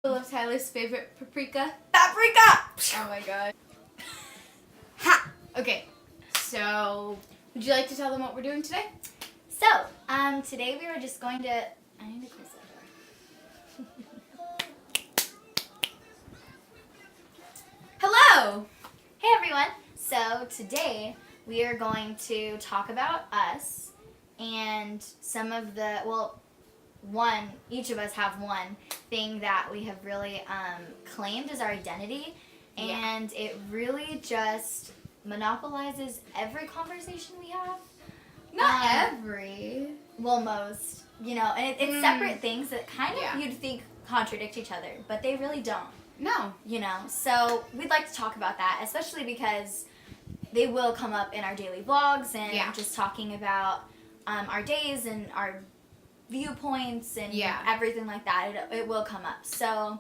Of Tyler's favorite paprika. Paprika! Oh my god. Ha! Okay, so would you like to tell them what we're doing today? So, today we were just going to... I need to close that door. Hello! Hey everyone! So, today we are going to talk about us and some of the, each of us have one thing that we have really claimed as our identity, and it really just monopolizes every conversation we have. Not every. Well, most. You know, and it's separate things that kind of you'd think contradict each other, but they really don't. No. You know, so we'd like to talk about that, especially because they will come up in our daily vlogs and just talking about our days and our viewpoints and everything like that. It will come up. So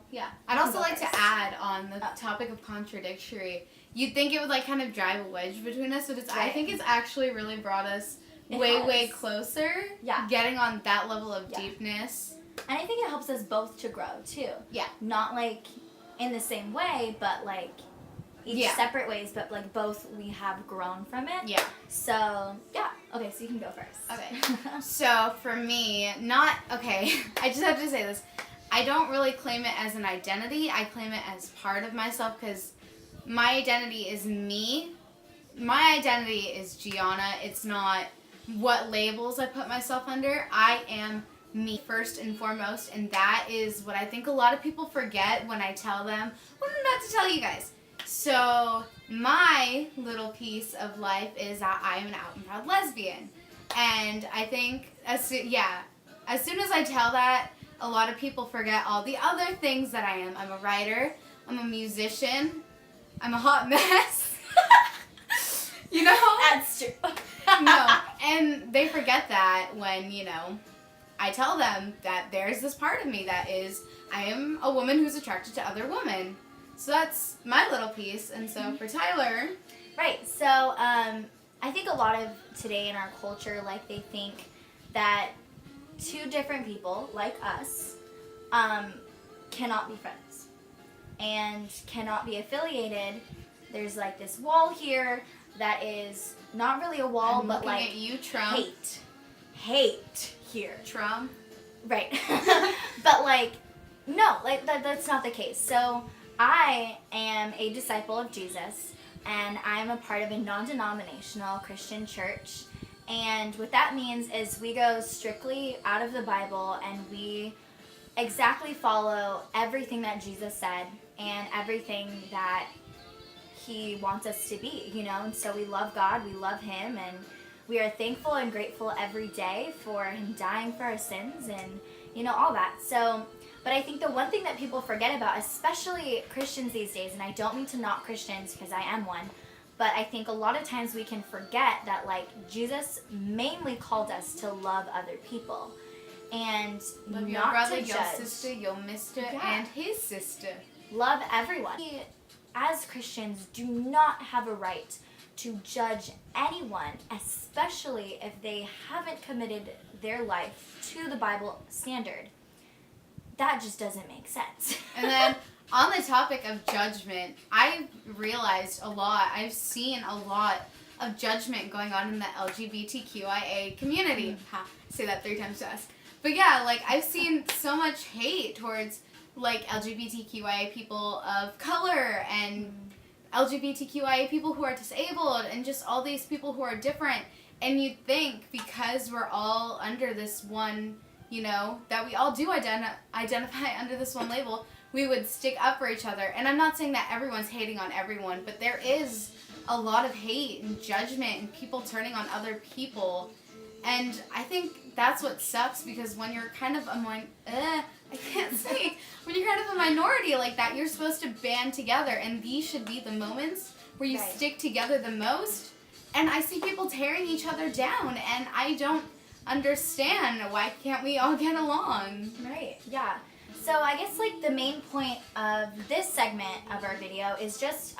I'd also like to add on the topic of contradictory. You'd think it would like kind of drive a wedge between us, but I think it's actually really brought us way closer. Yeah. Getting on that level of deepness. And I think it helps us both to grow too. Yeah. Not like in the same way, but like each separate ways, but like both we have grown from it. Yeah. So, okay, so you can go first. Okay. So, for me, I just have to say this. I don't really claim it as an identity. I claim it as part of myself because my identity is me. My identity is Gianna. It's not what labels I put myself under. I am me first and foremost, and that is what I think a lot of people forget when I tell them what I'm about to tell you guys. So, my little piece of life is that I am an out and proud lesbian. And I think, as soon as I tell that, a lot of people forget all the other things that I am. I'm a writer, I'm a musician, I'm a hot mess. You know? That's true. No, and they forget that when, I tell them that there's this part of me that is, I am a woman who's attracted to other women. So that's my little piece. And so for Tyler. Right. So I think a lot of today in our culture, like they think that two different people like us cannot be friends and cannot be affiliated. There's like this wall here that is not really a wall, but like at you, Trump. Hate here. Trump. Right. But like, no, like that's not the case. So I am a disciple of Jesus, and I'm a part of a non-denominational Christian church. And what that means is we go strictly out of the Bible, and we exactly follow everything that Jesus said and everything that he wants us to be, And so we love God, we love him, and we are thankful and grateful every day for him dying for our sins and, all that. So, but I think the one thing that people forget about, especially Christians these days, and I don't mean to knock Christians because I am one, but I think a lot of times we can forget that like Jesus mainly called us to love other people and love not your brother, to your judge. sister, your mister, and his sister. Love everyone. We, as Christians, do not have a right to judge anyone, especially if they haven't committed their life to the Bible standard. That just doesn't make sense. And then on the topic of judgment, I've realized I've seen a lot of judgment going on in the LGBTQIA community. Say that 3 times fast. But yeah, like I've seen so much hate towards like LGBTQIA people of color and LGBTQIA people who are disabled and just all these people who are different. And you'd think because we're all under this one, that we all do identify under this one label, we would stick up for each other. And I'm not saying that everyone's hating on everyone, but there is a lot of hate and judgment and people turning on other people. And I think that's what sucks because when you're kind of when you're kind of a minority like that, you're supposed to band together, and these should be the moments where you stick together the most. And I see people tearing each other down, and I don't understand why can't we all get along. Right. Yeah. So I guess like the main point of this segment of our video is just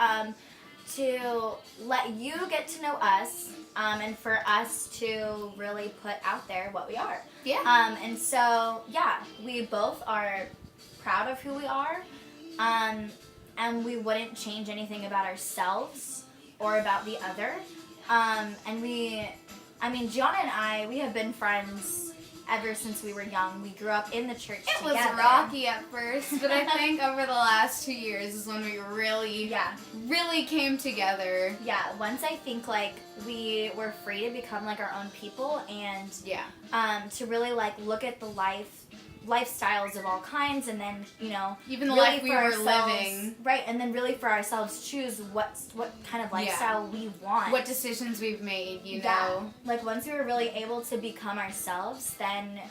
to let you get to know us and for us to really put out there what we are. Yeah. And so, we both are proud of who we are, and we wouldn't change anything about ourselves or about the other. Gianna and I, we have been friends ever since we were young. We grew up in the church together. It was rocky at first, but I think over the last 2 years is when we really came together. Yeah, once I think like we were free to become like our own people and to really like look at the lifestyles of all kinds, and then even the really life we were living, right, and then really for ourselves choose what kind of lifestyle we want, what decisions we've made, you know. Like once we were really able to become ourselves, then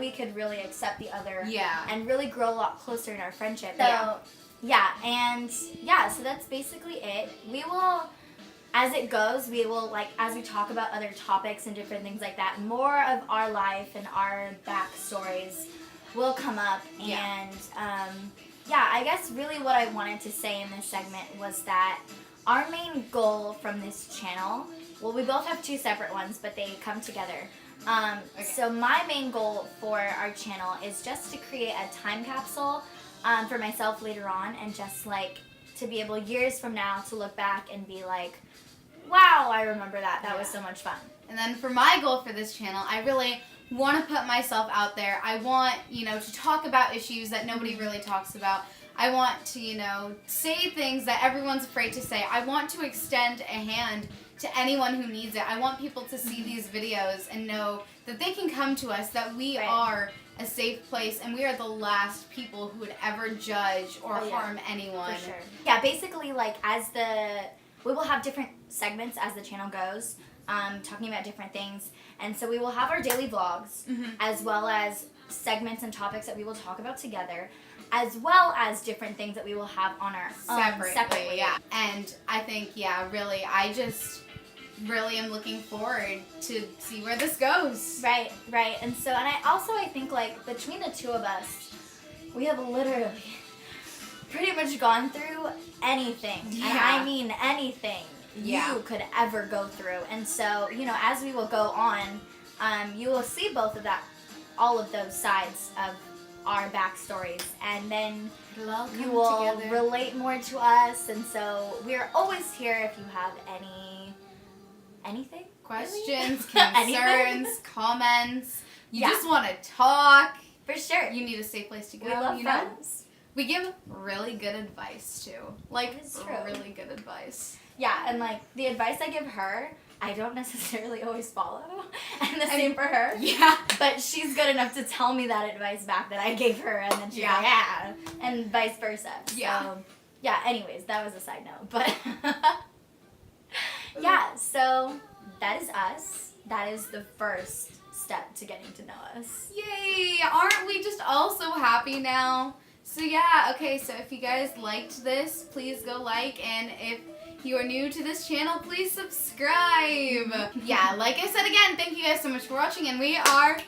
we could really accept the other, and really grow a lot closer in our friendship. So so that's basically it. We will, as it goes, we will, like, as we talk about other topics and different things like that, more of our life and our backstories will come up. And I guess really what I wanted to say in this segment was that our main goal from this channel, well, we both have 2 separate ones, but they come together. So my main goal for our channel is just to create a time capsule for myself later on, and just like to be able years from now to look back and be like, wow, I remember that. That was so much fun. And then for my goal for this channel, I really want to put myself out there. I want, to talk about issues that nobody really talks about. I want to, say things that everyone's afraid to say. I want to extend a hand to anyone who needs it. I want people to see these videos and know that they can come to us, that we are a safe place, and we are the last people who would ever judge or harm anyone. For sure. Yeah, basically, like, we will have different segments as the channel goes, talking about different things. And so we will have our daily vlogs, as well as segments and topics that we will talk about together, as well as different things that we will have on our separately. Yeah. And I think, I just really am looking forward to see where this goes. Right. And so, and I think, like, between the 2 of us, we have literally pretty much gone through anything. And I mean anything you could ever go through. And so, as we will go on, you will see all of those sides of our backstories, and then you will relate more to us. And so we're always here if you have anything, questions, concerns, comments. You just want to talk. For sure. You need a safe place to go. We love friends. We give really good advice too. Like, really good advice. Yeah, and like the advice I give her, I don't necessarily always follow. And the same for her. Yeah. But she's good enough to tell me that advice back that I gave her, and then she's like, and vice versa. So, anyways, that was a side note. But so that is us. That is the first step to getting to know us. Yay! Aren't we just all so happy now? So so if you guys liked this, please go like, and if you are new to this channel, please subscribe. Like I said again, thank you guys so much for watching, and we are